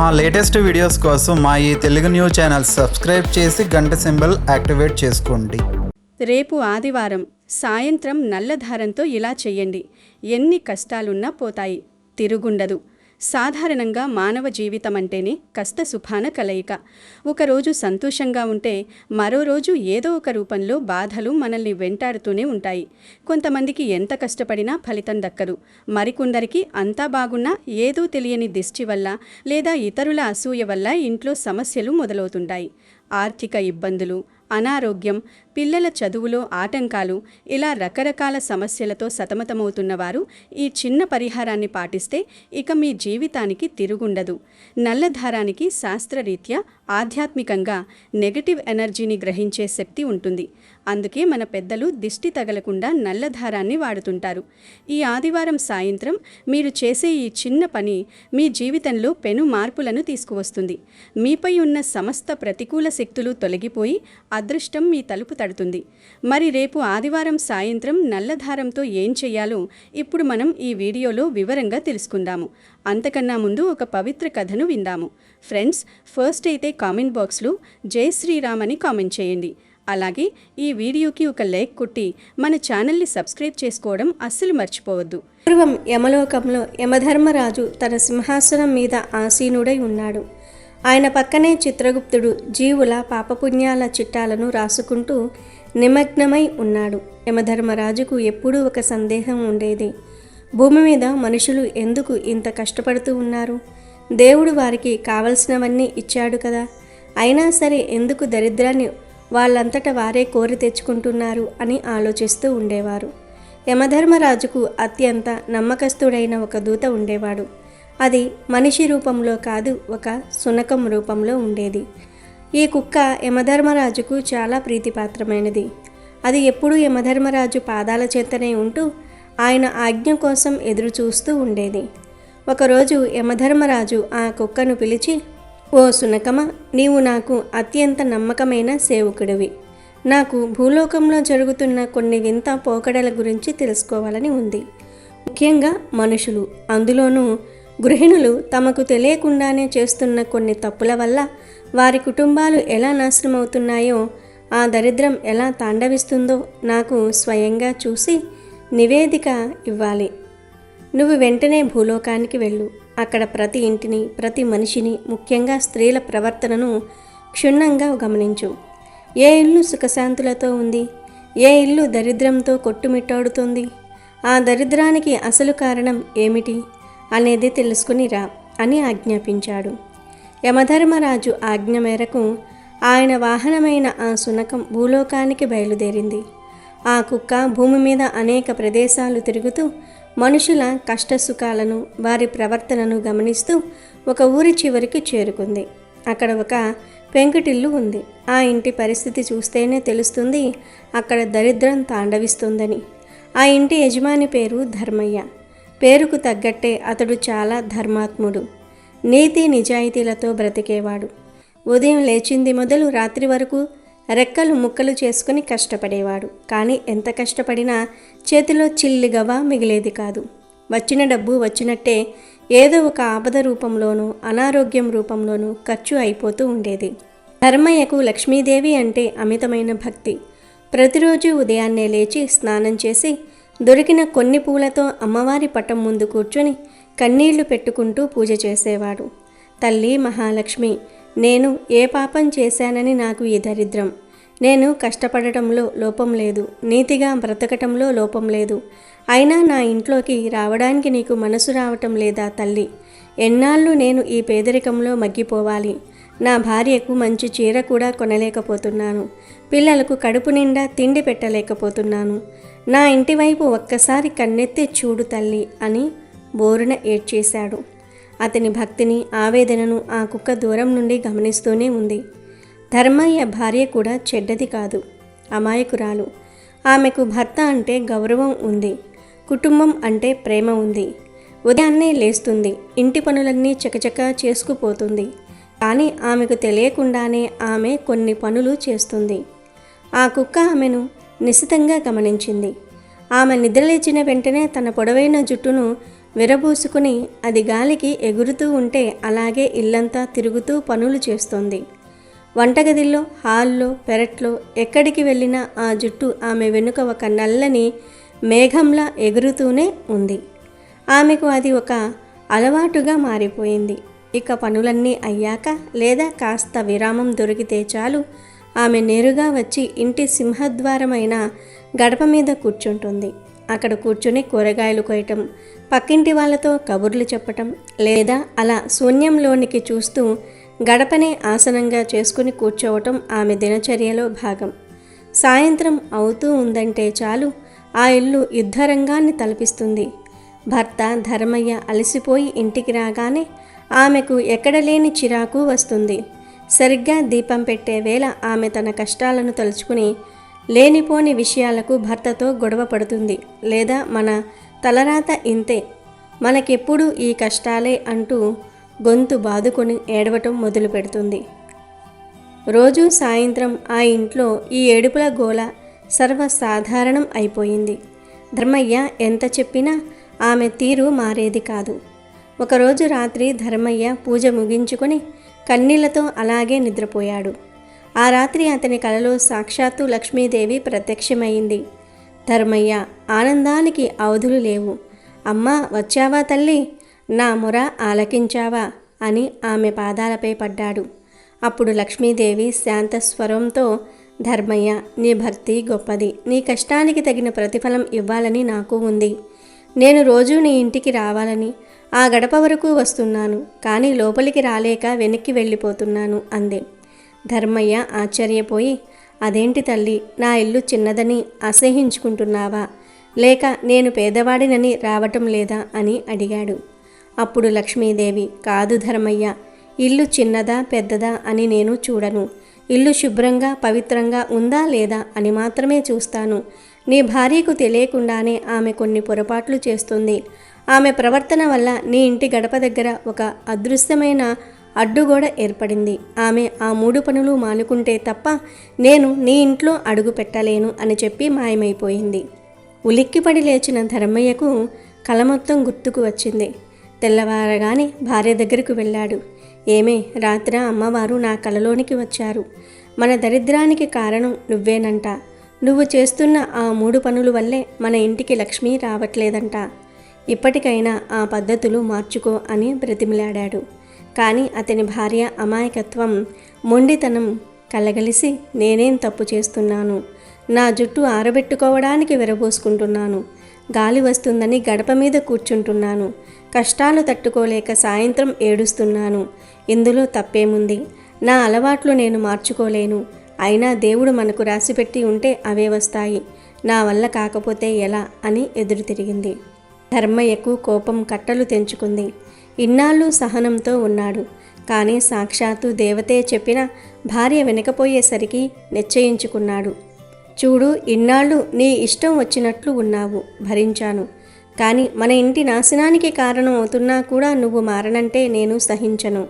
మా latest videos కోసం మా ఈ తెలుగు న్యూస్ ఛానల్ సబ్స్క్రైబ్ చేసి గంట సింబల్ యాక్టివేట్ చేసుకోండి. రేపు ఆదివారం సాయంత్రం నల్లధారంతో ఇలా చెయ్యండి. ఎన్ని కష్టాలున్నా పోతాయి, తిరుగుండదు. సాధారణంగా మానవ జీవితం అంటేనే కష్టసుఖాల కలయిక. ఒకరోజు సంతోషంగా ఉంటే మరో రోజు ఏదో ఒక రూపంలో బాధలు మనల్ని వెంటాడుతూనే ఉంటాయి. కొంతమందికి ఎంత కష్టపడినా ఫలితం దక్కదు. మరికొందరికి అంతా బాగున్నా ఏదో తెలియని దిష్టి వల్ల లేదా ఇతరుల అసూయ వల్ల ఇంట్లో సమస్యలు మొదలవుతుంటాయి. ఆర్థిక ఇబ్బందులు, అనారోగ్యం, పిల్లల చదువులో ఆటంకాలు, ఇలా రకరకాల సమస్యలతో సతమతమవుతున్నవారు ఈ చిన్న పరిహారాన్ని పాటిస్తే ఇక మీ జీవితానికి తిరుగుండదు. నల్లధారానికి శాస్త్రరీత్యా ఆధ్యాత్మికంగా నెగటివ్ ఎనర్జీని గ్రహించే శక్తి ఉంటుంది. అందుకే మన పెద్దలు దిష్టి తగలకుండా నల్లధారాన్ని వాడుతుంటారు. ఈ ఆదివారం సాయంత్రం మీరు చేసే ఈ చిన్న పని మీ జీవితంలో పెను మార్పులను తీసుకువస్తుంది. మీపై ఉన్న సమస్త ప్రతికూల శక్తులు తొలగిపోయి అదృష్టం మీ తలుపు తడుతుంది. మరి రేపు ఆదివారం సాయంత్రం నల్లధారంతో ఏం చెయ్యాలో ఇప్పుడు మనం ఈ వీడియోలో వివరంగా తెలుసుకుందాము. అంతకన్నా ముందు ఒక పవిత్ర కథను విందాము. ఫ్రెండ్స్, ఫస్ట్ అయితే కామెంట్ బాక్స్లో జై శ్రీరామ్ అని కామెంట్ చేయండి. అలాగే ఈ వీడియోకి ఒక లైక్ కొట్టి మన ఛానల్ని సబ్స్క్రైబ్ చేసుకోవడం అస్సలు మర్చిపోవద్దు. పూర్వం యమలోకంలో యమధర్మరాజు తన సింహాసనం మీద ఆసీనుడై ఉన్నాడు. ఆయన పక్కనే చిత్రగుప్తుడు జీవుల పాపపుణ్యాల చిట్టాలను రాసుకుంటూ నిమగ్నమై ఉన్నాడు. యమధర్మరాజుకు ఎప్పుడూ ఒక సందేహం ఉండేది. భూమి మీద మనుషులు ఎందుకు ఇంత కష్టపడుతూ ఉన్నారు? దేవుడు వారికి కావలసినవన్నీ ఇచ్చాడు కదా, అయినా సరే ఎందుకు దరిద్రాన్ని వాళ్ళంతట వారే కోరి తెచ్చుకుంటున్నారు అని ఆలోచిస్తూ ఉండేవారు. యమధర్మరాజుకు అత్యంత నమ్మకస్తుడైన ఒక దూత ఉండేవాడు. అది మనిషి రూపంలో కాదు, ఒక శునకం రూపంలో ఉండేది. ఈ కుక్క యమధర్మరాజుకు చాలా ప్రీతిపాత్రమైనది. అది ఎప్పుడూ యమధర్మరాజు పాదాల చెంతనే ఉంటూ ఆయన ఆజ్ఞ కోసం ఎదురు చూస్తూ ఉండేది. ఒకరోజు యమధర్మరాజు ఆ కుక్కను పిలిచి, ఓ శునకమా, నీవు నాకు అత్యంత నమ్మకమైన సేవకుడివి. నాకు భూలోకంలో జరుగుతున్న కొన్ని వింత పోకడల గురించి తెలుసుకోవాలని ఉంది. ముఖ్యంగా మనుషులు, అందులోనూ గృహిణులు తమకు తెలియకుండానే చేస్తున్న కొన్ని తప్పుల వల్ల వారి కుటుంబాలు ఎలా నాశనమవుతున్నాయో, ఆ దరిద్రం ఎలా తాండవిస్తుందో నాకు స్వయంగా చూసి నివేదిక ఇవ్వాలి. నువ్వు వెంటనే భూలోకానికి వెళ్ళు. అక్కడ ప్రతి ఇంటిని, ప్రతి మనిషిని, ముఖ్యంగా స్త్రీల ప్రవర్తనను క్షుణ్ణంగా గమనించు. ఏ ఇల్లు సుఖశాంతులతో ఉంది, ఏ ఇల్లు దరిద్రంతో కొట్టుమిట్టాడుతోంది, ఆ దరిద్రానికి అసలు కారణం ఏమిటి అనేది తెలుసుకుని రా అని ఆజ్ఞాపించాడు. యమధర్మరాజు ఆజ్ఞ మేరకు ఆయన వాహనమైన ఆ శునకం భూలోకానికి బయలుదేరింది. ఆ కుక్క భూమి మీద అనేక ప్రదేశాలు తిరుగుతూ మనుషుల కష్టసుఖాలను, వారి ప్రవర్తనను గమనిస్తూ ఒక ఊరి చివరికి చేరుకుంది. అక్కడ ఒక పెంకుటిల్లు ఉంది. ఆ ఇంటి పరిస్థితి చూస్తేనే తెలుస్తుంది అక్కడ దరిద్రం తాండవిస్తుందని. ఆ ఇంటి యజమాని పేరు ధర్మయ్య. పేరుకు తగ్గట్టే అతడు చాలా ధర్మాత్ముడు, నీతి నిజాయితీలతో బ్రతికేవాడు. ఉదయం లేచింది మొదలు రాత్రి వరకు రెక్కలు ముక్కలు చేసుకుని కష్టపడేవాడు. కానీ ఎంత కష్టపడినా చేతిలో చిల్లిగవ్వ మిగిలేది కాదు. వచ్చిన డబ్బు వచ్చినట్టే ఏదో ఒక ఆపద రూపంలోనూ, అనారోగ్యం రూపంలోనూ ఖర్చు అయిపోతూ ఉండేది. ధర్మయ్యకు లక్ష్మీదేవి అంటే అమితమైన భక్తి. ప్రతిరోజు ఉదయాన్నే లేచి స్నానం చేసి దొరికిన కొన్ని పూలతో అమ్మవారి పటం ముందు కూర్చొని కన్నీళ్లు పెట్టుకుంటూ పూజ చేసేవాడు. తల్లి మహాలక్ష్మి, నేను ఏ పాపం చేశానని నాకు ఈ దరిద్రం? నేను కష్టపడటంలో లోపం లేదు, నీతిగా బ్రతకటంలో లోపం లేదు, అయినా నా ఇంట్లోకి రావడానికి నీకు మనసు రావటం లేదా తల్లి? ఎన్నాళ్ళు నేను ఈ పేదరికంలో మగ్గిపోవాలి? నా భార్యకు మంచి చీర కూడా కొనలేకపోతున్నాను, పిల్లలకు కడుపు నిండా తిండి పెట్టలేకపోతున్నాను. నా ఇంటి వైపు ఒక్కసారి కన్నెత్తి చూడు తల్లి అని బోరున ఏడ్చేశాడు. అతని భక్తిని, ఆవేదనను ఆ కుక్క దూరం నుండి గమనిస్తూనే ఉంది. ధర్మయ్య భార్య కూడా చెడ్డది కాదు, అమాయకురాలు. ఆమెకు భర్త అంటే గౌరవం ఉంది, కుటుంబం అంటే ప్రేమ ఉంది. ఉదయాన్నే లేస్తుంది, ఇంటి పనులన్నీ చకచకా చేసుకుపోతుంది. కానీ ఆమెకు తెలియకుండానే ఆమె కొన్ని పనులు చేస్తుంది. ఆ కుక్క ఆమెను నిశితంగా గమనించింది. ఆమె నిద్రలేచిన వెంటనే తన పొడవైన జుట్టును విరబూసుకుని అది గాలికి ఎగురుతూ ఉంటే అలాగే ఇల్లంతా తిరుగుతూ పనులు చేస్తోంది. వంటగదిలో, హాల్లో, పెరట్లో ఎక్కడికి వెళ్ళినా ఆ జుట్టు ఆమె వెనుక ఒక నల్లని మేఘంలా ఎగురుతూనే ఉంది. ఆమెకు అది ఒక అలవాటుగా మారిపోయింది. ఇక పనులన్నీ అయ్యాక లేదా కాస్త విరామం దొరికితే చాలు ఆమె నేరుగా వచ్చి ఇంటి సింహద్వారమైన గడప మీద కూర్చుంటుంది. అక్కడ కూర్చుని కూరగాయలు కొయ్యటం, పక్కింటి వాళ్ళతో కబుర్లు చెప్పటం, లేదా అలా శూన్యంలోనికి చూస్తూ గడపనే ఆసనంగా చేసుకుని కూర్చోవటం ఆమె దినచర్యలో భాగం. సాయంత్రం అవుతూ ఉందంటే చాలు ఆ ఇల్లు యుద్ధరంగాన్ని తలపిస్తుంది. భర్త ధర్మయ్య అలసిపోయి ఇంటికి రాగానే ఆమెకు ఎక్కడలేని చిరాకు వస్తుంది. సరిగ్గా దీపం పెట్టే వేళ ఆమె తన కష్టాలను తలుచుకుని లేనిపోని విషయాలకు భర్తతో గొడవ పడుతుంది. లేదా మన తలరాత ఇంతే, మనకెప్పుడు ఈ కష్టాలే అంటూ గొంతు బాదుకొని ఏడవటం మొదలు పెడుతుంది. రోజు సాయంత్రం ఆ ఇంట్లో ఈ ఏడుపుల గోల సర్వసాధారణం అయిపోయింది. ధర్మయ్య ఎంత చెప్పినా ఆమె తీరు మారేది కాదు. ఒకరోజు రాత్రి ధర్మయ్య పూజ ముగించుకొని కన్నీళ్లతో అలాగే నిద్రపోయాడు. ఆ రాత్రి అతని కలలో సాక్షాత్తు లక్ష్మీదేవి ప్రత్యక్షమైంది. ధర్మయ్య ఆనందానికి అవధులు లేవు. అమ్మా, వచ్చావా తల్లి, నా మొర ఆలకించావా అని ఆమె పాదాలపై పడ్డాడు. అప్పుడు లక్ష్మీదేవి శాంత స్వరంతో, ధర్మయ్య, నీ భక్తి గొప్పది. నీ కష్టానికి తగిన ప్రతిఫలం ఇవ్వాలని నాకు ఉంది. నేను రోజూ నీ ఇంటికి రావాలని ఆ గడప వరకు వస్తున్నాను, కానీ లోపలికి రాలేక వెనక్కి వెళ్ళిపోతున్నాను అంది. ధర్మయ్య ఆశ్చర్యపోయి, అదేంటి తల్లి, నా ఇల్లు చిన్నదని అసహించుకుంటున్నావా, లేక నేను పేదవాడినని రావటం లేదా అని అడిగాడు. అప్పుడు లక్ష్మీదేవి, కాదు ధర్మయ్య, ఇల్లు చిన్నదా పెద్దదా అని నేను చూడను. ఇల్లు శుభ్రంగా పవిత్రంగా ఉందా లేదా అని మాత్రమే చూస్తాను. నీ భార్యకు తెలియకుండానే ఆమె కొన్ని పొరపాట్లు చేస్తుంది. ఆమె ప్రవర్తన వల్ల నీ ఇంటి గడప దగ్గర ఒక అదృశ్యమైన అడ్డుగోడ ఏర్పడింది. ఆమె ఆ 3 పనులు మానుకుంటే తప్ప నేను నీ ఇంట్లో అడుగు పెట్టలేను అని చెప్పి మాయమైపోయింది. ఉలిక్కిపడి లేచిన ధర్మయ్యకు కల మొత్తం గుర్తుకు వచ్చింది. తెల్లవారగానే భార్య దగ్గరకు వెళ్ళాడు. ఏమే, రాత్రి అమ్మవారు నా కలలోనికి వచ్చారు. మన దరిద్రానికి కారణం నువ్వేనంట. నువ్వు చేస్తున్న ఆ 3 పనుల వల్లే మన ఇంటికి లక్ష్మి రావట్లేదంట. ఇప్పటికైనా ఆ పద్ధతులు మార్చుకో అని బ్రతిమిలాడాడు. కానీ అతని భార్య అమాయకత్వం, మొండితనం కలగలిసి, నేనేం తప్పు చేస్తున్నాను, నా జుట్టు ఆరబెట్టుకోవడానికి విరబోసుకుంటున్నాను, గాలి వస్తుందని గడప మీద కూర్చుంటున్నాను, కష్టాలు తట్టుకోలేక సాయంత్రం ఏడుస్తున్నాను, ఇందులో తప్పేముంది, నా అలవాట్లు నేను మార్చుకోలేను, అయినా దేవుడు మనకు రాసిపెట్టి ఉంటే అవే వస్తాయి, నా వల్ల కాకపోతే ఎలా అని ఎదురు తిరిగింది. ధర్మయ్యకు కోపం కట్టలు తెంచుకుంది. ఇన్నాళ్ళు సహనంతో ఉన్నాడు. కానీ సాక్షాత్తు దేవతే చెప్పిన భార్య వెనకపోయేసరికి నిశ్చయించుకున్నాడు. చూడు, ఇన్నాళ్ళు నీ ఇష్టం వచ్చినట్లు ఉన్నావు, భరించాను. కానీ మన ఇంటి నాశనానికి కారణం అవుతున్నా కూడా నువ్వు మారనంటే నేను సహించను.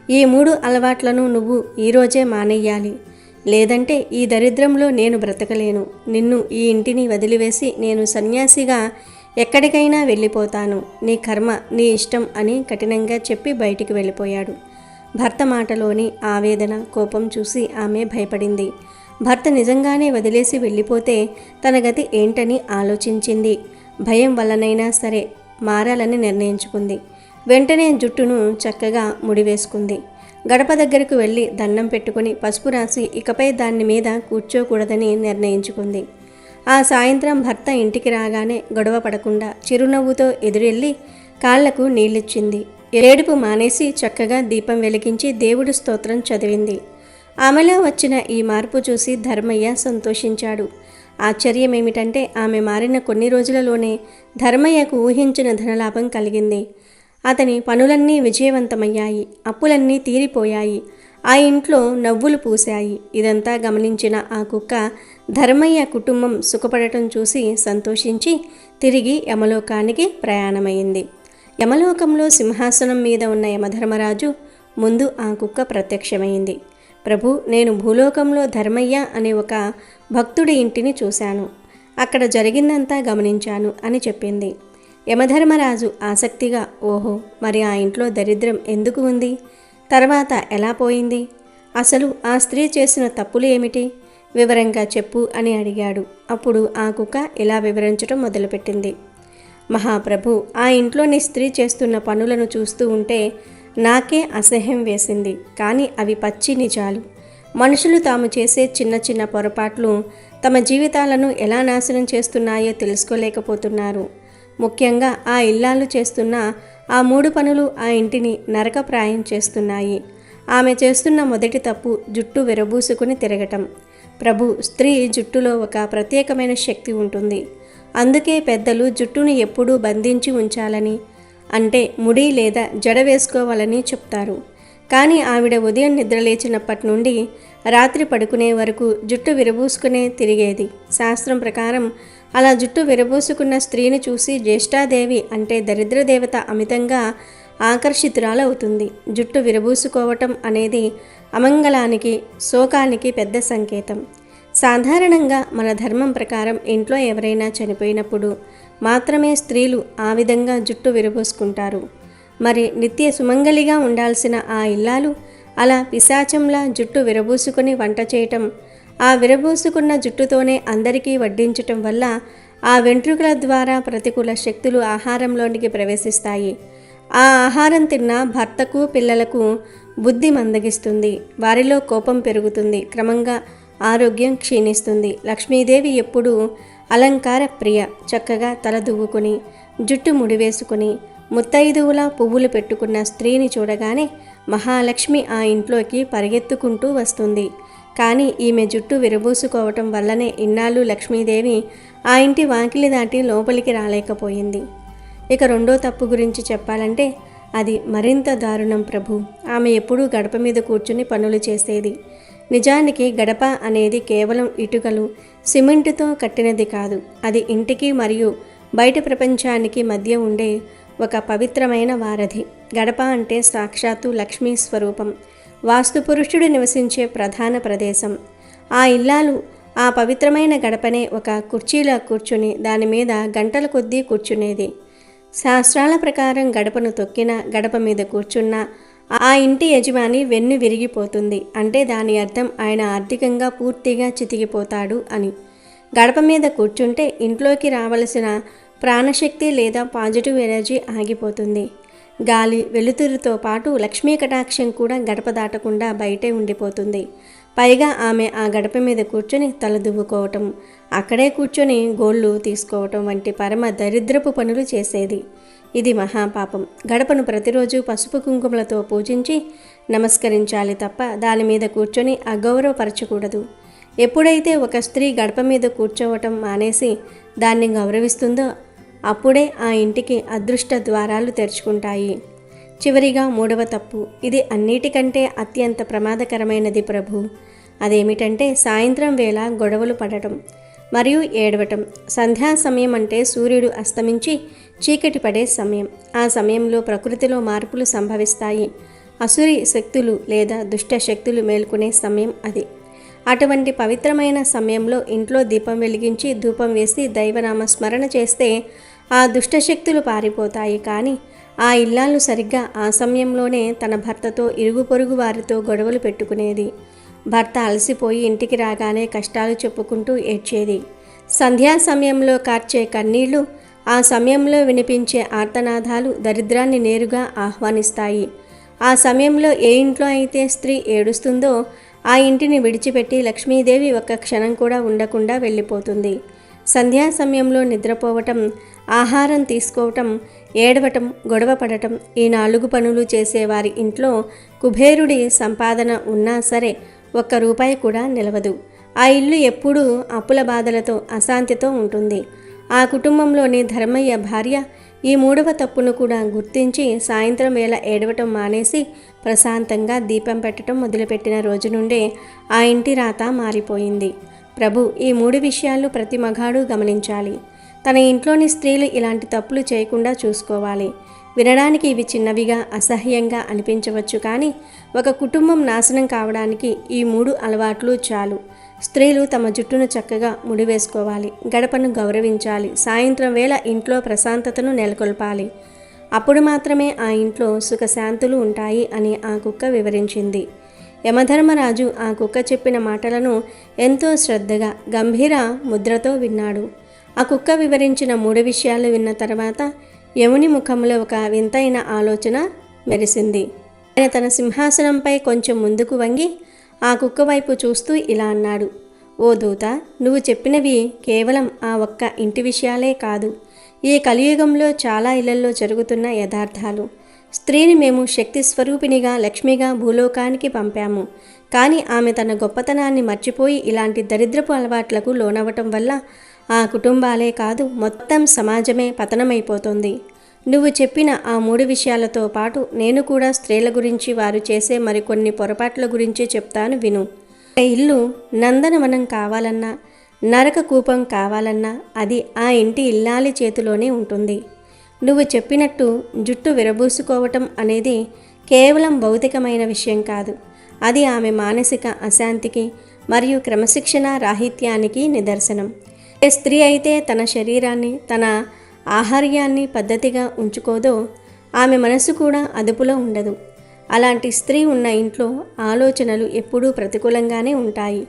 ఈ 3 అలవాట్లను నువ్వు ఈరోజే మానేయాలి. లేదంటే ఈ దరిద్రంలో నేను బ్రతకలేను. నిన్ను ఈ ఇంటిని వదిలివేసి నేను సన్యాసిగా ఎక్కడికైనా వెళ్ళిపోతాను. నీ కర్మ, నీ ఇష్టం అని కఠినంగా చెప్పి బయటికి వెళ్ళిపోయాడు. భర్త మాటలోని ఆవేదన, కోపం చూసి ఆమె భయపడింది. భర్త నిజంగానే వదిలేసి వెళ్ళిపోతే తన గతి ఏంటని ఆలోచించింది. భయం వల్లనైనా సరే మారాలని నిర్ణయించుకుంది. వెంటనే జుట్టును చక్కగా ముడివేసుకుంది. గడప దగ్గరకు వెళ్ళి దండం పెట్టుకుని పసుపు రాసి ఇకపై దాని మీద కూర్చోకూడదని నిర్ణయించుకుంది. ఆ సాయంత్రం భర్త ఇంటికి రాగానే గొడవ పడకుండా చిరునవ్వుతో ఎదురెళ్ళి కాళ్లకు నీళ్ళిచ్చింది. ఏడుపు మానేసి చక్కగా దీపం వెలిగించి దేవుడి స్తోత్రం చదివింది. ఆమెలో వచ్చిన ఈ మార్పు చూసి ధర్మయ్య సంతోషించాడు. ఆశ్చర్యమేమిటంటే ఆమె మారిన కొన్ని రోజులలోనే ధర్మయ్యకు ఊహించిన ధనలాభం కలిగింది. అతని పనులన్నీ విజయవంతమయ్యాయి. అప్పులన్నీ తీరిపోయాయి. ఆ ఇంట్లో నవ్వులు పూశాయి. ఇదంతా గమనించిన ఆ కుక్క ధర్మయ్య కుటుంబం సుఖపడటం చూసి సంతోషించి తిరిగి యమలోకానికి ప్రయాణమైంది. యమలోకంలో సింహాసనం మీద ఉన్న యమధర్మరాజు ముందు ఆ కుక్క ప్రత్యక్షమైంది. ప్రభు, నేను భూలోకంలో ధర్మయ్య అనే ఒక భక్తుడి ఇంటిని చూశాను. అక్కడ జరిగిందంతా గమనించాను అని చెప్పింది. యమధర్మరాజు ఆసక్తిగా, ఓహో, మరి ఆ ఇంట్లో దరిద్రం ఎందుకు ఉంది? తర్వాత ఎలా పోయింది? అసలు ఆ స్త్రీ చేసిన తప్పులు ఏమిటి? వివరంగా చెప్పు అని అడిగాడు. అప్పుడు ఆ కుక్క ఇలా వివరించడం మొదలుపెట్టింది. మహాప్రభు, ఆ ఇంట్లోని స్త్రీ చేస్తున్న పనులను చూస్తూ ఉంటే నాకే అసహ్యం వేసింది. కానీ అవి పచ్చి నిజాలు. మనుషులు తాము చేసే చిన్న చిన్న పొరపాట్లు తమ జీవితాలను ఎలా నాశనం చేస్తున్నాయో తెలుసుకోలేకపోతున్నారు. ముఖ్యంగా ఆ ఇల్లాలు చేస్తున్న ఆ 3 పనులు ఆ ఇంటిని నరకప్రాయం చేస్తున్నాయి. ఆమె చేస్తున్న మొదటి తప్పు జుట్టు విరబూసుకుని తిరగటం. ప్రభు, స్త్రీ జుట్టులో ఒక ప్రత్యేకమైన శక్తి ఉంటుంది. అందుకే పెద్దలు జుట్టును ఎప్పుడూ బంధించి ఉంచాలని, అంటే ముడి లేదా జడ వేసుకోవాలని చెప్తారు. కానీ ఆవిడ ఉదయం నిద్రలేచినప్పటి నుండి రాత్రి పడుకునే వరకు జుట్టు విరబూసుకునే తిరిగేది. శాస్త్రం ప్రకారం అలా జుట్టు విరబూసుకున్న స్త్రీని చూసి జ్యేష్ఠాదేవి అంటే దరిద్రదేవత అమితంగా ఆకర్షితురాలవుతుంది. జుట్టు విరబూసుకోవటం అనేది అమంగళానికి, శోకానికి పెద్ద సంకేతం. సాధారణంగా మన ధర్మం ప్రకారం ఇంట్లో ఎవరైనా చనిపోయినప్పుడు మాత్రమే స్త్రీలు ఆ విధంగా జుట్టు విరబూసుకుంటారు. మరి నిత్య సుమంగళిగా ఉండాల్సిన ఆ ఇల్లాలు అలా పిశాచంలా జుట్టు విరబూసుకుని వంట చేయటం, ఆ విరబూసుకున్న జుట్టుతోనే అందరికీ వడ్డించటం వల్ల ఆ వెంట్రుకల ద్వారా ప్రతికూల శక్తులు ఆహారంలోనికి ప్రవేశిస్తాయి. ఆ ఆహారం తిన్న భర్తకు, పిల్లలకు బుద్ధి మందగిస్తుంది. వారిలో కోపం పెరుగుతుంది. క్రమంగా ఆరోగ్యం క్షీణిస్తుంది. లక్ష్మీదేవి ఎప్పుడూ అలంకార ప్రియ. చక్కగా తల దువ్వుకుని, జుట్టు ముడివేసుకుని, ముత్తైదువులా పువ్వులు పెట్టుకున్న స్త్రీని చూడగానే మహాలక్ష్మి ఆ ఇంట్లోకి పరిగెత్తుకుంటూ వస్తుంది. కానీ ఈమె జుట్టు విరబూసుకోవటం వల్లనే ఇన్నాళ్ళు లక్ష్మీదేవి ఆ ఇంటి వాకిలి దాటి లోపలికి రాలేకపోయింది. ఇక రెండో తప్పు గురించి చెప్పాలంటే అది మరింత దారుణం ప్రభు. ఆమె ఎప్పుడూ గడప మీద కూర్చుని పనులు చేసేది. నిజానికి గడప అనేది కేవలం ఇటుకలు, సిమెంటుతో కట్టినది కాదు. అది ఇంటికి మరియు బయట ప్రపంచానికి మధ్య ఉండే ఒక పవిత్రమైన వారధి. గడప అంటే సాక్షాత్తు లక్ష్మీ స్వరూపం, వాస్తుపురుషుడు నివసించే ప్రధాన ప్రదేశం. ఆ ఇల్లాలు ఆ పవిత్రమైన గడపనే ఒక కుర్చీలో కూర్చుని దాని మీద గంటల కొద్దీ కూర్చునేది. శాస్త్రాల ప్రకారం గడపను తొక్కినా, గడప మీద కూర్చున్నా ఆ ఇంటి యజమాని వెన్ను విరిగిపోతుంది. అంటే దాని అర్థం ఆయన ఆర్థికంగా పూర్తిగా చితికిపోతాడు అని. గడప మీద కూర్చుంటే ఇంట్లోకి రావలసిన ప్రాణశక్తి లేదా పాజిటివ్ ఎనర్జీ ఆగిపోతుంది. గాలి, వెలుతురుతో పాటు లక్ష్మీ కటాక్షం కూడా గడప దాటకుండా బయటే ఉండిపోతుంది. పైగా ఆమె ఆ గడప మీద కూర్చొని తల దువ్వుకోవటం, అక్కడే కూర్చొని గోళ్ళు తీసుకోవటం వంటి పరమ దరిద్రపు పనులు చేసేది. ఇది మహాపాపం. గడపను ప్రతిరోజు పసుపు కుంకుమలతో పూజించి నమస్కరించాలి తప్ప దాని మీద కూర్చొని అగౌరవపరచకూడదు. ఎప్పుడైతే ఒక స్త్రీ గడప మీద కూర్చోవటం మానేసి దాన్ని గౌరవిస్తుందో అప్పుడే ఆ ఇంటికి అదృష్ట ద్వారాలు తెరుచుకుంటాయి. చివరిగా మూడవ తప్పు. ఇది అన్నిటికంటే అత్యంత ప్రమాదకరమైనది ప్రభు. అదేమిటంటే సాయంత్రం వేళ గొడవలు పడటం మరియు ఏడవటం. సంధ్యా సమయం అంటే సూర్యుడు అస్తమించి చీకటి పడే సమయం. ఆ సమయంలో ప్రకృతిలో మార్పులు సంభవిస్తాయి. అసురి శక్తులు లేదా దుష్ట శక్తులు మేల్కొనే సమయం అది. అటువంటి పవిత్రమైన సమయంలో ఇంట్లో దీపం వెలిగించి ధూపం వేసి దైవనామ స్మరణ చేస్తే ఆ దుష్టశక్తులు పారిపోతాయి. కానీ ఆ ఇల్లాలు సరిగ్గా ఆ సమయంలోనే తన భర్తతో, ఇరుగు పొరుగు వారితో గొడవలు పెట్టుకునేది. భర్త అలసిపోయి ఇంటికి రాగానే కష్టాలు చెప్పుకుంటూ ఏడ్చేది. సంధ్యా సమయంలో కార్చే కన్నీళ్లు, ఆ సమయంలో వినిపించే ఆర్తనాదాలు దరిద్రాన్ని నేరుగా ఆహ్వానిస్తాయి. ఆ సమయంలో ఏ ఇంట్లో అయితే స్త్రీ ఏడుస్తుందో ఆ ఇంటిని విడిచిపెట్టి లక్ష్మీదేవి ఒక్క క్షణం కూడా ఉండకుండా వెళ్ళిపోతుంది. సంధ్యా సమయంలో నిద్రపోవటం, ఆహారం తీసుకోవటం, ఏడవటం, గొడవ పడటం, ఈ 4 పనులు చేసేవారి ఇంట్లో కుబేరుడి సంపాదన ఉన్నా సరే ఒక్క రూపాయి కూడా నిలవదు. ఆ ఇల్లు ఎప్పుడూ అప్పుల బాధలతో, అశాంతితో ఉంటుంది. ఆ కుటుంబంలోని ధర్మయ్య భార్య ఈ 3వ తప్పును కూడా గుర్తించి సాయంత్రం వేళ ఏడవటం మానేసి ప్రశాంతంగా దీపం పెట్టడం మొదలుపెట్టిన రోజు నుండే ఆ ఇంటి రాత మారిపోయింది. ప్రభు, ఈ 3 విషయాలు ప్రతి మగాడు గమనించాలి. తన ఇంట్లోని స్త్రీలు ఇలాంటి తప్పులు చేయకుండా చూసుకోవాలి. వినడానికి ఇవి చిన్నవిగా, అసహ్యంగా అనిపించవచ్చు. కానీ ఒక కుటుంబం నాశనం కావడానికి ఈ 3 అలవాట్లు చాలు. స్త్రీలు తమ జుట్టును చక్కగా ముడివేసుకోవాలి, గడపను గౌరవించాలి, సాయంత్రం వేళ ఇంట్లో ప్రశాంతతను నెలకొల్పాలి. అప్పుడు మాత్రమే ఆ ఇంట్లో సుఖశాంతులు ఉంటాయి అని ఆ కుక్క వివరించింది. యమధర్మరాజు ఆ కుక్క చెప్పిన మాటలను ఎంతో శ్రద్ధగా గంభీర ముద్రతో విన్నాడు. ఆ కుక్క వివరించిన 3 విషయాలు విన్న తర్వాత యముని ముఖంలో ఒక వింతైన ఆలోచన మెరిసింది. ఆయన తన సింహాసనంపై కొంచెం ముందుకు వంగి ఆ కుక్క వైపు చూస్తూ ఇలా అన్నాడు: ఓ దూత, నువ్వు చెప్పినవి కేవలం ఆ ఒక్క ఇంటి విషయాలే కాదు, ఈ కలియుగంలో చాలా ఇళ్లలో జరుగుతున్న యథార్థాలు. స్త్రీని మేము శక్తి స్వరూపిణిగా, లక్ష్మిగా భూలోకానికి పంపాము. కానీ ఆమె తన గొప్పతనాన్ని మర్చిపోయి ఇలాంటి దరిద్రపు అలవాట్లకు లోనవ్వటం వల్ల ఆ కుటుంబాలే కాదు, మొత్తం సమాజమే పతనమైపోతుంది. నువ్వు చెప్పిన ఆ 3 విషయాలతో పాటు నేను కూడా స్త్రీల గురించి, వారు చేసే మరికొన్ని పొరపాట్ల గురించి చెప్తాను విను. ఇల్లు నందనవనం కావాలన్నా, నరక కూపం కావాలన్నా అది ఆ ఇంటి ఇల్లాలి చేతిలోనే ఉంటుంది. నువ్వు చెప్పినట్టు జుట్టు విరబూసుకోవటం అనేది కేవలం భౌతికమైన విషయం కాదు, అది ఆమె మానసిక అశాంతికి మరియు క్రమశిక్షణ రాహిత్యానికి నిదర్శనం. ఏ స్త్రీ అయితే తన శరీరాన్ని, తన ఆహార్యాన్ని పద్ధతిగా ఉంచుకోదో ఆమె మనసు కూడా అదుపులో ఉండదు. అలాంటి స్త్రీ ఉన్న ఇంట్లో ఆలోచనలు ఎప్పుడూ ప్రతికూలంగానే ఉంటాయి.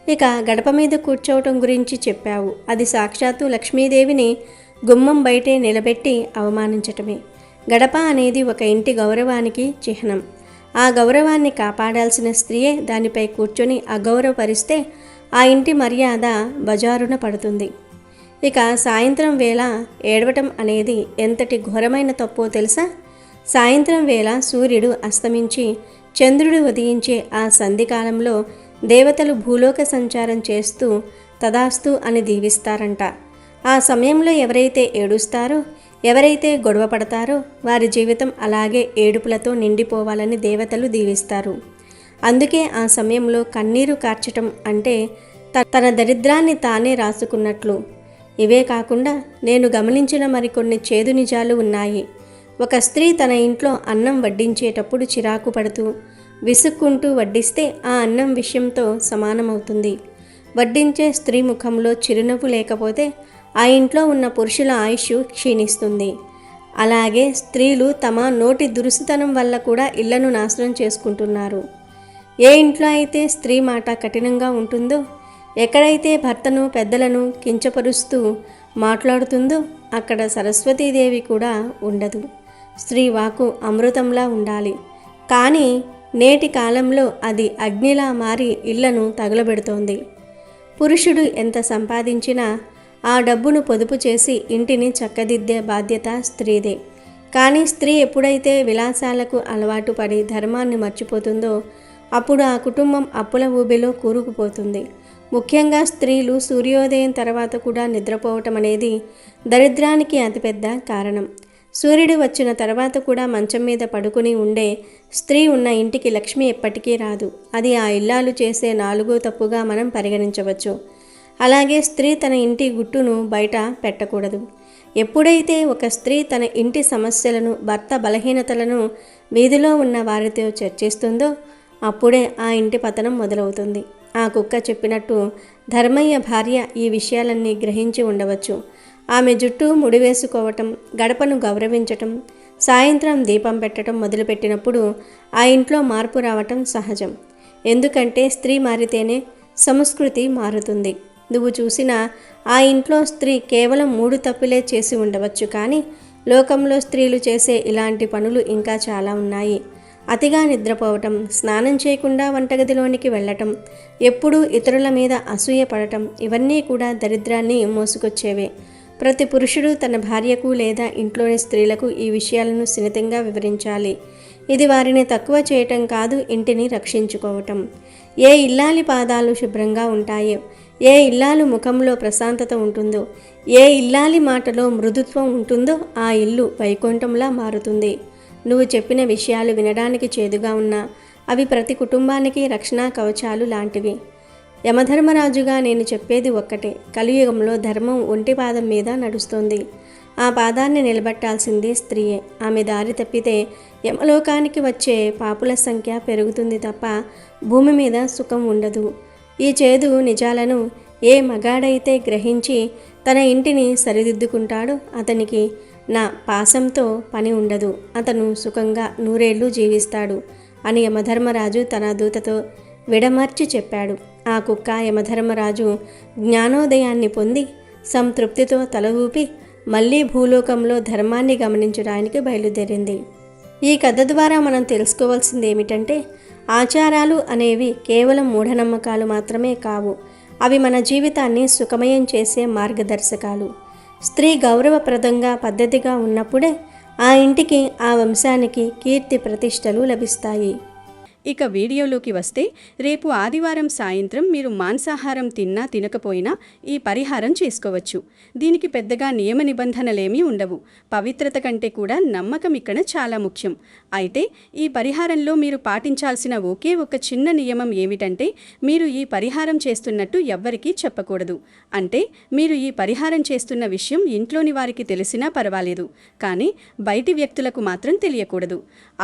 ఇక గడప మీద కూర్చోవటం గురించి చెప్పావు. అది సాక్షాత్తు లక్ష్మీదేవిని గుమ్మం బయటే నిలబెట్టి అవమానించటమే. గడప అనేది ఒక ఇంటి గౌరవానికి చిహ్నం. ఆ గౌరవాన్ని కాపాడాల్సిన స్త్రీయే దానిపై కూర్చొని అగౌరవపరిస్తే ఆ ఇంటి మర్యాద బజారున పడుతుంది. ఇక సాయంత్రం వేళ ఏడవటం అనేది ఎంతటి ఘోరమైన తప్పో తెలుసా? సాయంత్రం వేళ సూర్యుడు అస్తమించి చంద్రుడు ఉదయించే ఆ సంధికాలంలో దేవతలు భూలోక సంచారం చేస్తూ తదాస్తు అని దీవిస్తారంట. ఆ సమయంలో ఎవరైతే ఏడుస్తారో, ఎవరైతే గొడవ పడతారో వారి జీవితం అలాగే ఏడుపులతో నిండిపోవాలని దేవతలు దీవిస్తారు. అందుకే ఆ సమయంలో కన్నీరు కార్చటం అంటే తన దరిద్రాన్ని తానే రాసుకున్నట్లు. ఇవే కాకుండా నేను గమనించిన మరికొన్ని చేదు నిజాలు ఉన్నాయి. ఒక స్త్రీ తన ఇంట్లో అన్నం వడ్డించేటప్పుడు చిరాకు పడుతూ, విసుక్కుంటూ వడ్డిస్తే ఆ అన్నం విషయంతో సమానమవుతుంది. వడ్డించే స్త్రీ ముఖంలో చిరునవ్వు లేకపోతే ఆ ఇంట్లో ఉన్న పురుషుల ఆయుష్ క్షీణిస్తుంది. అలాగే స్త్రీలు తమ నోటి దురుసుతనం వల్ల కూడా ఇళ్లను నాశనం చేసుకుంటున్నారు. ఏ ఇంట్లో అయితే స్త్రీ మాట కఠినంగా ఉంటుందో, ఎక్కడైతే భర్తను, పెద్దలను కించపరుస్తూ మాట్లాడుతుందో అక్కడ సరస్వతీదేవి కూడా ఉండదు. స్త్రీ వాక్కు అమృతంలా ఉండాలి. కానీ నేటి కాలంలో అది అగ్నిలా మారి ఇళ్లను తగులబెడుతోంది. పురుషుడు ఎంత సంపాదించినా ఆ డబ్బును పొదుపు చేసి ఇంటిని చక్కదిద్దే బాధ్యత స్త్రీదే. కానీ స్త్రీ ఎప్పుడైతే విలాసాలకు అలవాటు పడి ధర్మాన్ని మర్చిపోతుందో అప్పుడు ఆ కుటుంబం అప్పుల ఊబిలో కూరుకుపోతుంది. ముఖ్యంగా స్త్రీలు సూర్యోదయం తర్వాత కూడా నిద్రపోవటం అనేది దరిద్రానికి అతిపెద్ద కారణం. సూర్యుడు వచ్చిన తర్వాత కూడా మంచం మీద పడుకుని ఉండే స్త్రీ ఉన్న ఇంటికి లక్ష్మి ఎప్పటికీ రాదు. అది ఆ ఇల్లాలు చేసే 4వ తప్పుగా మనం పరిగణించవచ్చు. అలాగే స్త్రీ తన ఇంటి గుట్టును బయట పెట్టకూడదు. ఎప్పుడైతే ఒక స్త్రీ తన ఇంటి సమస్యలను, భర్త బలహీనతలను వీధిలో ఉన్న వారితో చర్చిస్తుందో అప్పుడే ఆ ఇంటి పతనం మొదలవుతుంది. ఆ కుక్క చెప్పినట్టు ధర్మయ్య భార్య ఈ విషయాలన్నీ గ్రహించి ఉండవచ్చు. ఆమె జుట్టు ముడివేసుకోవటం, గడపను గౌరవించటం, సాయంత్రం దీపం పెట్టడం మొదలుపెట్టినప్పుడు ఆ ఇంట్లో మార్పు రావటం సహజం. ఎందుకంటే స్త్రీ మారితేనే సంస్కృతి మారుతుంది. నువ్వు చూసిన ఆ ఇంట్లో స్త్రీ కేవలం 3 తప్పులే చేసి ఉండవచ్చు, కానీ లోకంలో స్త్రీలు చేసే ఇలాంటి పనులు ఇంకా చాలా ఉన్నాయి. అతిగా నిద్రపోవటం, స్నానం చేయకుండా వంటగదిలోనికి వెళ్ళటం, ఎప్పుడూ ఇతరుల మీద అసూయ పడటం, ఇవన్నీ కూడా దరిద్రాన్ని మోసుకొచ్చేవే. ప్రతి పురుషుడు తన భార్యకు లేదా ఇంట్లోని స్త్రీలకు ఈ విషయాలను సున్నితంగా వివరించాలి. ఇది వారిని తక్కువ చేయటం కాదు, ఇంటిని రక్షించుకోవటం. ఏ ఇల్లాలి పాదాలు శుభ్రంగా ఉంటాయో, ఏ ఇల్లాలు ముఖంలో ప్రశాంతత ఉంటుందో, ఏ ఇల్లాలి మాటలో మృదుత్వం ఉంటుందో ఆ ఇల్లు వైకుంఠంలా మారుతుంది. నువ్వు చెప్పిన విషయాలు వినడానికి చేదుగా ఉన్నా అవి ప్రతి కుటుంబానికి రక్షణ కవచాలు లాంటివి. యమధర్మరాజుగా నేను చెప్పేది ఒక్కటే, కలియుగంలో ధర్మం ఒంటి పాదం మీద నడుస్తుంది. ఆ పాదాన్ని నిలబెట్టాల్సింది స్త్రీయే. ఆమె దారి తప్పితే యమలోకానికి వచ్చే పాపుల సంఖ్య పెరుగుతుంది తప్ప భూమి మీద సుఖం ఉండదు. ఈ చేదు నిజాలను ఏ మగాడైతే గ్రహించి తన ఇంటిని సరిదిద్దుకుంటాడో అతనికి నా పాశంతో పని ఉండదు, అతను సుఖంగా నూరేళ్లు జీవిస్తాడు అని యమధర్మరాజు తన దూతతో విడమర్చి చెప్పాడు. ఆ కుక్క యమధర్మరాజు జ్ఞానోదయాన్ని పొంది సంతృప్తితో తల ఊపి మళ్ళీ భూలోకంలో ధర్మాన్ని గమనించడానికి బయలుదేరింది. ఈ కథ ద్వారా మనం తెలుసుకోవాల్సింది ఏమిటంటే, ఆచారాలు అనేవి కేవలం మూఢనమ్మకాలు మాత్రమే కావు, అవి మన జీవితాన్ని సుఖమయం చేసే మార్గదర్శకాలు. స్త్రీ గౌరవప్రదంగా పద్ధతిగా ఉన్నప్పుడే ఆ ఇంటికి, ఆ వంశానికి కీర్తి ప్రతిష్టలు లభిస్తాయి. ఇక వీడియోలోకి వస్తే, రేపు ఆదివారం సాయంత్రం మీరు మాంసాహారం తిన్నా తినకపోయినా ఈ పరిహారం చేసుకోవచ్చు. దీనికి పెద్దగా నియమ నిబంధనలేమీ ఉండవు. పవిత్రత కంటే కూడా నమ్మకం ఇక్కడ చాలా ముఖ్యం. అయితే ఈ పరిహారంలో మీరు పాటించాల్సిన ఒకే ఒక చిన్న నియమం ఏమిటంటే, మీరు ఈ పరిహారం చేస్తున్నట్టు ఎవ్వరికీ చెప్పకూడదు. అంటే మీరు ఈ పరిహారం చేస్తున్న విషయం ఇంట్లోని వారికి తెలిసినా పర్వాలేదు, కానీ బయటి వ్యక్తులకు మాత్రం తెలియకూడదు.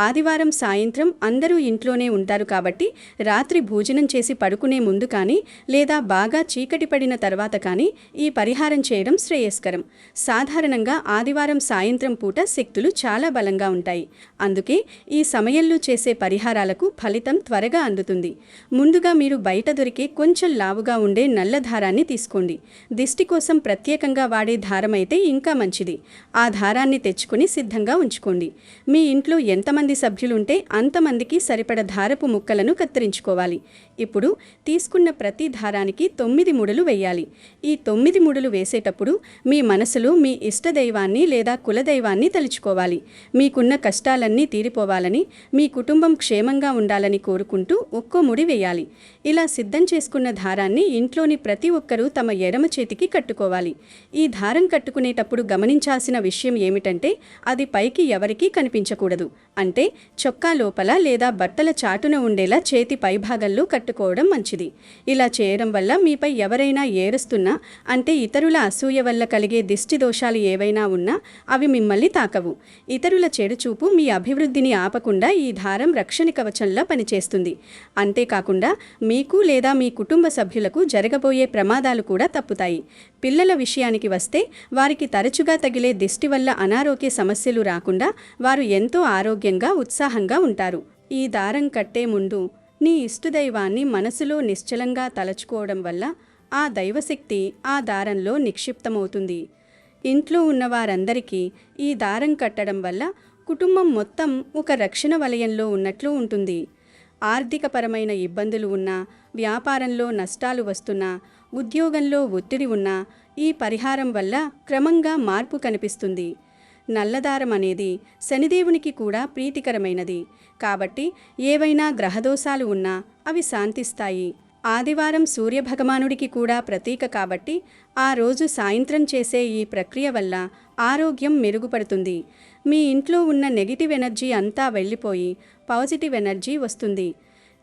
ఆదివారం సాయంత్రం అందరూ ఇంట్లోనే ఉంటారు కాబట్టి రాత్రి భోజనం చేసి పడుకునే ముందు కానీ లేదా బాగా చీకటి పడిన తర్వాత కానీ ఈ పరిహారం చేయడం శ్రేయస్కరం. సాధారణంగా ఆదివారం సాయంత్రం పూట శక్తులు చాలా బలంగా ఉంటాయి. అందుకే ఈ సమయంలో చేసే పరిహారాలకు ఫలితం త్వరగా అందుతుంది. ముందుగా మీరు బయట దొరికే కొంచెం లావుగా ఉండే నల్ల దారాన్ని తీసుకోండి. దిష్టి కోసం ప్రత్యేకంగా వాడే దారం అయితే ఇంకా మంచిది. ఆ దారాన్ని తెచ్చుకొని సిద్ధంగా ఉంచుకోండి. మీ ఇంట్లో ఎంతమంది సభ్యులుంటే అంతమందికి సరిపడ దారపు ముక్కలను కత్తిరించుకోవాలి. ఇప్పుడు తీసుకున్న ప్రతి దారానికి 9 ముడులు వేయాలి. ఈ 9 ముడులు వేసేటప్పుడు మీ మనసులో మీ ఇష్టదైవాన్ని లేదా కులదైవాన్ని తలుచుకోవాలి. మీకున్న కష్టాలన్నీ తీరిపోవాలని, మీ కుటుంబం క్షేమంగా ఉండాలని కోరుకుంటూ ఒక్కో ముడి వేయాలి. ఇలా సిద్ధం చేసుకున్న దారాన్ని ఇంట్లోని ప్రతి ఒక్కరూ తమ ఎడమ చేతికి కట్టుకోవాలి. ఈ దారం కట్టుకునేటప్పుడు గమనించాల్సిన విషయం ఏమిటంటే, అది పైకి ఎవరికీ కనిపించకూడదు. అంటే చొక్కా లోపల లేదా బట్టల చాటున ఉండేలా చేతి పైభాగంలో కట్టుకోవడం మంచిది. ఇలా చేయడం వల్ల మీపై ఎవరైనా ఏరుస్తున్నా, అంటే ఇతరుల అసూయ వల్ల కలిగే దిష్టి దోషాలు ఏవైనా ఉన్నా అవి మిమ్మల్ని తాకవు. ఇతరుల చెడుచూపు మీ అభివృద్ధిని ఆపకుండా ఈ దారం రక్షణ కవచంలా పనిచేస్తుంది. అంతేకాకుండా మీకు లేదా మీ కుటుంబ సభ్యులకు జరగబోయే ప్రమాదాలు కూడా తప్పుతాయి. పిల్లల విషయానికి వస్తే, వారికి తరచుగా తగిలే దిష్టి వల్ల అనారోగ్య సమస్యలు రాకుండా వారు ఎంతో ఆరోగ్యంగా, ఉత్సాహంగా ఉంటారు. ఈ దారం కట్టే ముందు నీ ఇష్టదైవాన్ని మనసులో నిశ్చలంగా తలచుకోవడం వల్ల ఆ దైవశక్తి ఆ దారంలో నిక్షిప్తమవుతుంది. ఇంట్లో ఉన్నవారందరికీ ఈ దారం కట్టడం వల్ల కుటుంబం మొత్తం ఒక రక్షణ వలయంలో ఉన్నట్లు ఉంటుంది. ఆర్థికపరమైన ఇబ్బందులు ఉన్నా, వ్యాపారంలో నష్టాలు వస్తున్నా, ఉద్యోగంలో ఒత్తిడి ఉన్నా ఈ పరిహారం వల్ల క్రమంగా మార్పు కనిపిస్తుంది. నల్లదారం అనేది శనిదేవునికి కూడా ప్రీతికరమైనది కాబట్టి ఏవైనా గ్రహదోషాలు ఉన్నా అవి శాంతిస్తాయి. ఆదివారం సూర్యభగవానుడికి కూడా ప్రతీక కాబట్టి ఆ రోజు సాయంత్రం చేసే ఈ ప్రక్రియ వల్ల ఆరోగ్యం మెరుగుపడుతుంది. మీ ఇంట్లో ఉన్న నెగిటివ్ ఎనర్జీ అంతా వెళ్ళిపోయి పాజిటివ్ ఎనర్జీ వస్తుంది.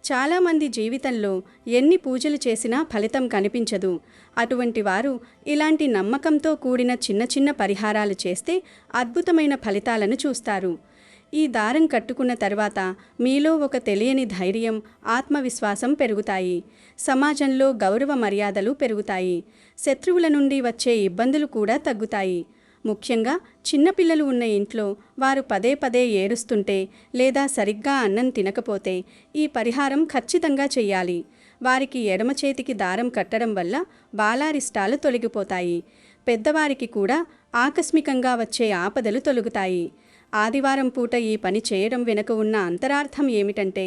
చాలామంది జీవితంలో ఎన్ని పూజలు చేసినా ఫలితం కనిపించదు. అటువంటి వారు ఇలాంటి నమ్మకంతో కూడిన చిన్న చిన్న పరిహారాలు చేస్తే అద్భుతమైన ఫలితాలను చూస్తారు. ఈ దారం కట్టుకున్న తర్వాత మీలో ఒక తెలియని ధైర్యం, ఆత్మవిశ్వాసం పెరుగుతాయి. సమాజంలో గౌరవ మర్యాదలు పెరుగుతాయి. శత్రువుల నుండి వచ్చే ఇబ్బందులు కూడా తగ్గుతాయి. ముఖ్యంగా చిన్నపిల్లలు ఉన్న ఇంట్లో వారు పదే పదే ఏడుస్తుంటే లేదా సరిగ్గా అన్నం తినకపోతే ఈ పరిహారం ఖచ్చితంగా చెయ్యాలి. వారికి ఎడమ చేతికి దారం కట్టడం వల్ల బాలారిష్టాలు తొలగిపోతాయి. పెద్దవారికి కూడా ఆకస్మికంగా వచ్చే ఆపదలు తొలగుతాయి. ఆదివారం పూట ఈ పని చేయడం వెనుక ఉన్న అంతరార్థం ఏమిటంటే,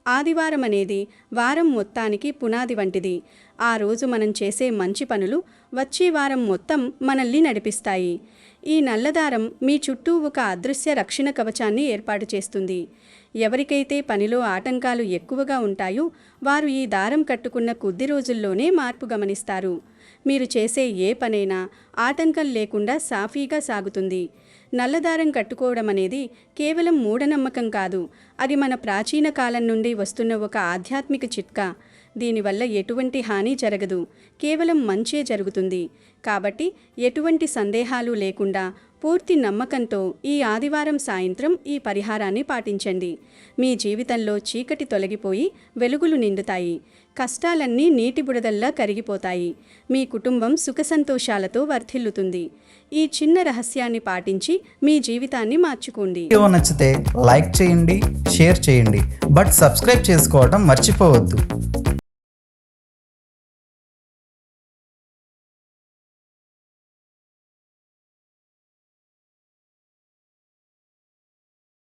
ఆదివారం అనేది వారం మొత్తానికి పునాది వంటిది. ఆ రోజు మనం చేసే మంచి పనులు వచ్చే వారం మొత్తం మనల్ని నడిపిస్తాయి. ఈ నల్లదారం మీ చుట్టూ ఒక అదృశ్య రక్షణ కవచాన్ని ఏర్పాటు చేస్తుంది. ఎవరికైతే పనిలో ఆటంకాలు ఎక్కువగా ఉంటాయో వారు ఈ దారం కట్టుకున్న కొద్ది రోజుల్లోనే మార్పు గమనిస్తారు. మీరు చేసే ఏ పనైనా ఆటంకం లేకుండా సాఫీగా సాగుతుంది. నల్లదారం కట్టుకోవడం అనేది కేవలం మూఢనమ్మకం కాదు, అది మన ప్రాచీన కాలం నుండి వస్తున్న ఒక ఆధ్యాత్మిక చిట్కా. దీనివల్ల ఎటువంటి హాని జరగదు, కేవలం మంచే జరుగుతుంది. కాబట్టి ఎటువంటి సందేహాలు లేకుండా పూర్తి నమ్మకంతో ఈ ఆదివారం సాయంత్రం ఈ పరిహారాన్ని పాటించండి. మీ జీవితంలో చీకటి తొలగిపోయి వెలుగులు నిండుతాయి. కష్టాలన్నీ నీటి బుడదల్లా కరిగిపోతాయి. మీ కుటుంబం సుఖసంతోషాలతో వర్ధిల్లుతుంది. ఈ చిన్న రహస్యాన్ని పాటించి మీ జీవితాన్ని మార్చుకోండి. వీడియో నచ్చితే లైక్ చేయండి, షేర్ చేయండి, బట్ సబ్స్క్రైబ్ చేసుకోవడం మర్చిపోవద్దు.